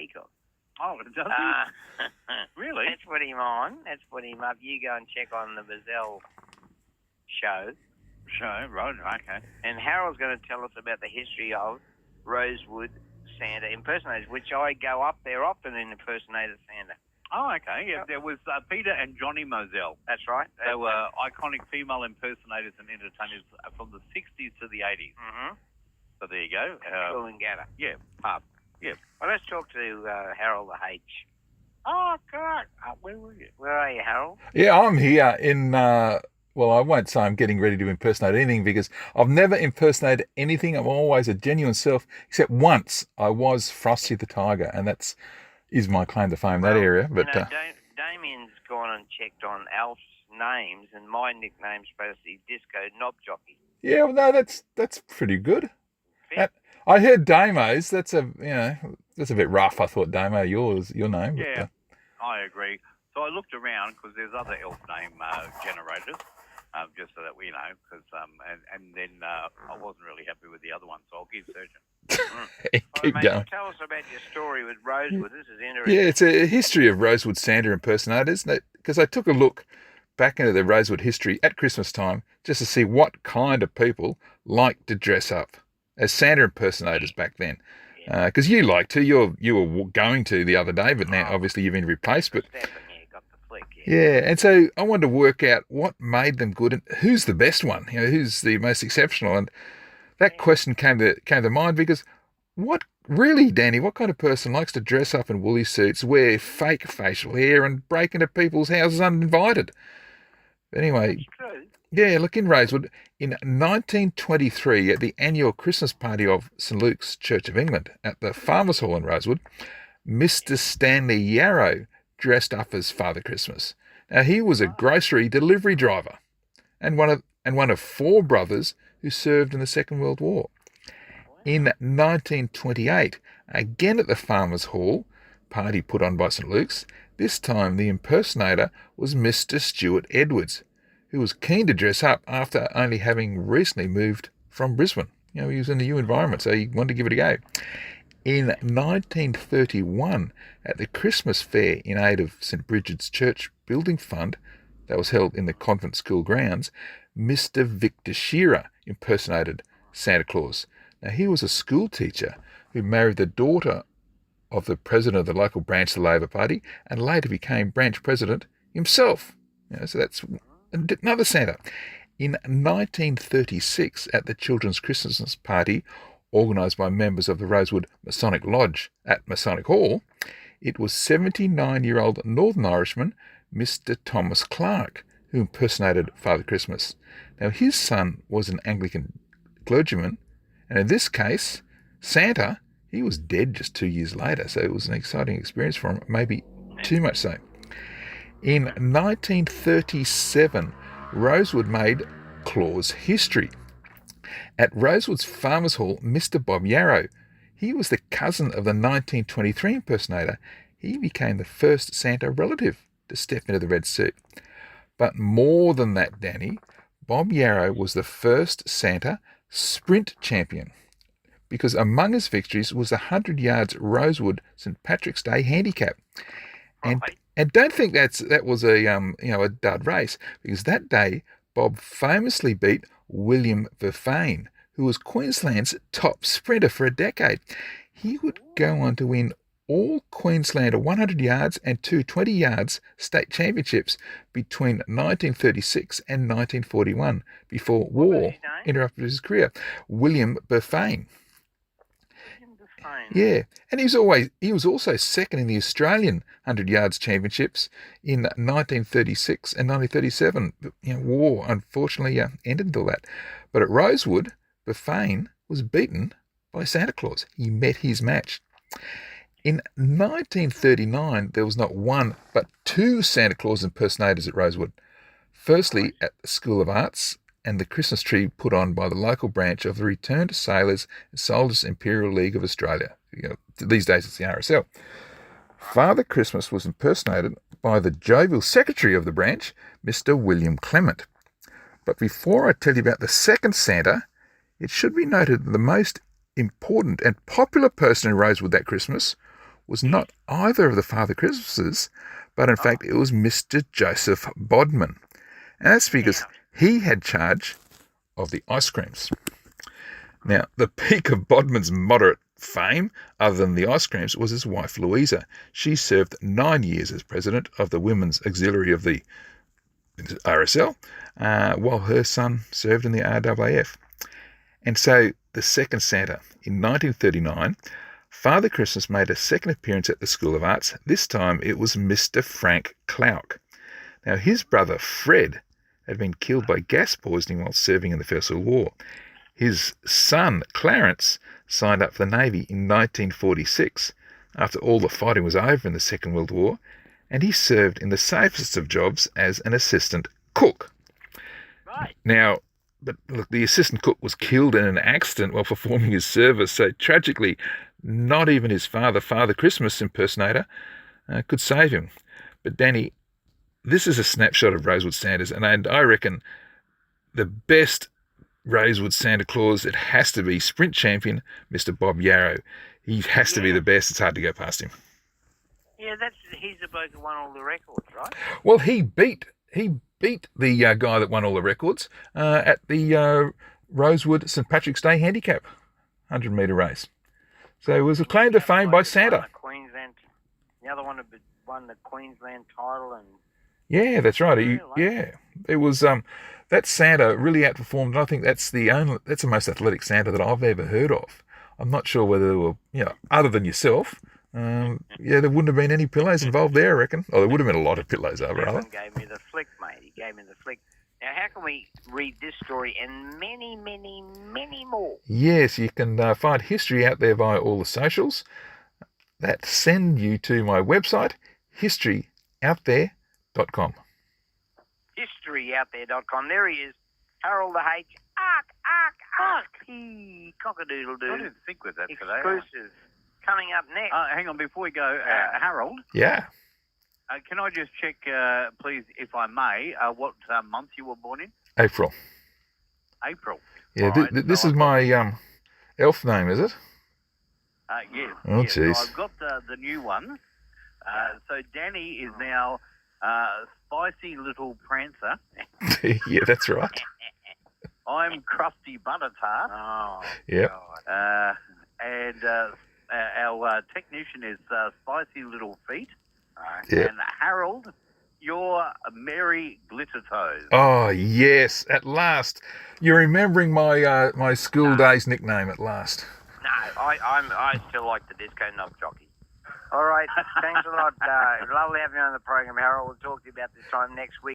speak of. Oh, does he? Really? Let's put him on. Let's put him up. You go and check on the Bazell show. Right, okay. And Harold's going to tell us about the history of Rosewood Santa impersonators, which I go up there often in impersonator Santa. Oh, okay. Yeah, there was Peter and Johnny Moselle. That's right. They were iconic female impersonators and entertainers from the 60s to the 80s. Mm-hmm. So there you go. Cool and Gather. Yeah, pub. Yeah. Well, let's talk to Harold the H. Oh, God. Where were you? Where are you, Harold? Yeah, I'm here in, well, I won't say I'm getting ready to impersonate anything because I've never impersonated anything. I'm always a genuine self, except once I was Frosty the Tiger, and is my claim to fame, that area. But Damien's gone and checked on Alf's names, and my nickname's supposed to be Disco Knob Jockey. yeah, well, no, that's pretty good. I heard Damo's. That's a bit rough. I thought Damo, your name. Yeah, I agree. So I looked around because there's other elf name generators, just so that we know. Because and then I wasn't really happy with the other one, so I'll keep searching. Keep going. Tell us about your story with Rosewood. This is interesting. Yeah, it's a history of Rosewood Santa impersonators. Because I took a look back into the Rosewood history at Christmas time just to see what kind of people like to dress up as Santa impersonators back then. Because you like to, you were going to the other day, but now obviously you've been replaced. But yeah, and so I wanted to work out what made them good and who's the best one. Who's the most exceptional. And that question came to mind because Danny, what kind of person likes to dress up in woolly suits, wear fake facial hair, and break into people's houses uninvited? Anyway, yeah, look, in Rosewood, in 1923, at the annual Christmas party of St Luke's Church of England at the Farmers' Hall in Rosewood, Mr Stanley Yarrow dressed up as Father Christmas. Now, he was a grocery delivery driver and one of four brothers who served in the Second World War. In 1928, again at the Farmers' Hall party put on by St Luke's, this time the impersonator was Mr Stuart Edwards, who was keen to dress up after only having recently moved from Brisbane. He was in a new environment, so he wanted to give it a go. In 1931, at the Christmas fair in aid of St Bridget's Church Building Fund that was held in the convent school grounds, Mr Victor Shearer impersonated Santa Claus. Now, he was a school teacher who married the daughter of the president of the local branch of the Labor Party and later became branch president himself. So that's another Santa. In 1936, at the Children's Christmas Party, organised by members of the Rosewood Masonic Lodge at Masonic Hall, it was 79-year-old Northern Irishman Mr Thomas Clark who impersonated Father Christmas. Now, his son was an Anglican clergyman, and in this case, Santa, he was dead just 2 years later, so it was an exciting experience for him, maybe too much so. In 1937, Rosewood made Claus history. At Rosewood's Farmers' Hall, Mr Bob Yarrow, he was the cousin of the 1923 impersonator. He became the first Santa relative to step into the red suit. But more than that, Danny, Bob Yarrow was the first Santa sprint champion, because among his victories was the 100 yards Rosewood St Patrick's Day handicap. And don't think that was a dud race, because that day Bob famously beat William Verfane, who was Queensland's top sprinter for a decade. He would go on to win all Queenslander 100 yards and 220 yards state championships between 1936 and 1941, before war interrupted his career. William Verfane. Yeah, and he was also second in the Australian 100 yards championships in 1936 and 1937. War unfortunately ended until that. But at Rosewood, Verfane was beaten by Santa Claus. He met his match. In 1939, there was not one but two Santa Claus impersonators at Rosewood. Firstly, at the School of Arts and the Christmas tree put on by the local branch of the Returned Sailors and Soldiers Imperial League of Australia. These days it's the RSL. Father Christmas was impersonated by the jovial secretary of the branch, Mr. William Clement. But before I tell you about the second Santa, it should be noted that the most important and popular person in Rosewood that Christmas was not either of the Father Christmases, but in fact it was Mr. Joseph Bodman. And that's because he had charge of the ice creams. Now, the peak of Bodman's moderate fame, other than the ice creams, was his wife Louisa. She served 9 years as president of the Women's Auxiliary of the RSL, while her son served in the RAAF. And so, the second Santa, in 1939, Father Christmas made a second appearance at the School of Arts. This time it was Mr. Frank Clouk. Now, his brother Fred had been killed by gas poisoning while serving in the First World War. His son, Clarence, signed up for the Navy in 1946 after all the fighting was over in the Second World War, and he served in the safest of jobs as an assistant cook. Right. Now, but look, the assistant cook was killed in an accident while performing his service, so tragically, not even his father, Father Christmas impersonator, could save him. But Danny, this is a snapshot of Rosewood Santas, and I reckon the best Rosewood Santa Claus, it has to be sprint champion Mr. Bob Yarrow. He has to be the best. It's hard to go past him. Yeah, he's the bloke who won all the records, right? Well, he beat the guy that won all the records at the Rosewood St. Patrick's Day Handicap 100-metre race. So it was a claim to fame by Santa. The other one won the Queensland title, and yeah, that's right. It was that Santa really outperformed. And I think that's the most athletic Santa that I've ever heard of. I'm not sure whether there were, other than yourself. There wouldn't have been any pillows involved there, I reckon. Oh, there would have been a lot of pillows, rather. He gave me the flick, mate. He gave me the flick. Now, how can we read this story and many, many, many more? Yes, you can find history out there via all the socials that send you to my website, historyouthere.com. Historyouthere.com. There he is, Harold the H. Cock-a-doodle-doo. I didn't think with that today. Exclusive. Coming up next. Hang on, before we go, Harold. Yeah. Can I just check, please, if I may, what month you were born in? April. April. Yeah, this is my elf name, is it? Yes. Oh, yes. jeez. So I've got the new one. So Danny is now Spicy Little Prancer. Yeah, that's right. I'm Crusty Butter Tart. Oh, yep. And our technician is Spicy Little Feet. Yep. And Harold, you're Mary Glitter Toes. Oh, yes, at last. You're remembering my my school days nickname at last. No, I still like the disco knob jockey. All right, thanks a lot. Lovely having you on the program, Harold. We'll talk to you about this time next week.